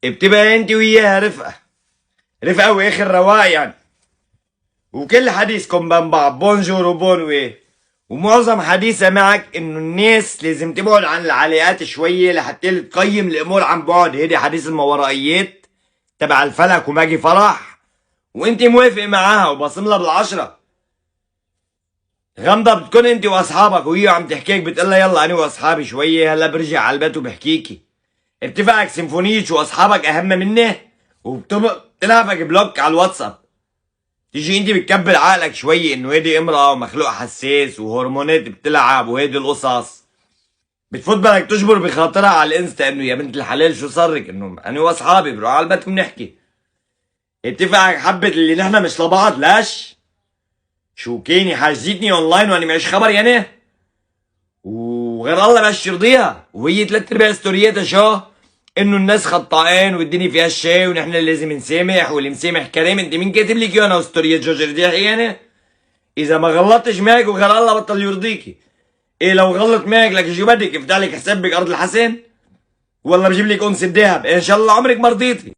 بتبقى انت وياها رفقة واخر رواق يعني. وكل حديثكم بين بعض بونجور وبونوي، ومعظم حديثها معك انه الناس لازم تبعد عن العلاقات شوية لحتى تقيم الامور عن بعد. هيدي حديث الماورائيات تبع الفلك وماجي فرح، وانت موافق معاها وبصملها بالعشرة. غمضة بتكون انت واصحابك وهي عم تحكيك بتقلها يلا انا واصحابي شوية، هلا برجع على البيت وبحكيكي. بتفقك سيمفونيتش واصحابك اهم منه، وبتلعبك بلوك على الواتساب. تيجي انت بتكبر عقلك شوي انه هيدي امرأة ومخلوق حساس وهرمونات بتلعب وهيدي القصص. بتفوت بدك تجبر بخاطرها على الانستا انه يا بنت الحلال شو صارك، انه انا واصحابي بنروح على البيت بنحكي. اتفقك حبة اللي نحن مش لبعض. لاش شو كيني حاجزتني اونلاين وانا معيش خبر يعني؟ وغير الله بس يرضيها، وهي 3/4 ستورياتها شو؟ انه الناس خطائين والدنيا فيها الشاي ونحن لازم نسامح واللي مسامح كريم. انت مين كاتب لك انا وستوريات جورج رديحي يعني؟ اذا ما غلطتش معك وغير الله بطل يرضيكي. ايه لو غلط معك لك شو بدك؟ افتح لك حساب بك ارض الحسن؟ والله بجيب لك انس الذهب ان شاء الله عمرك ما رضيتي.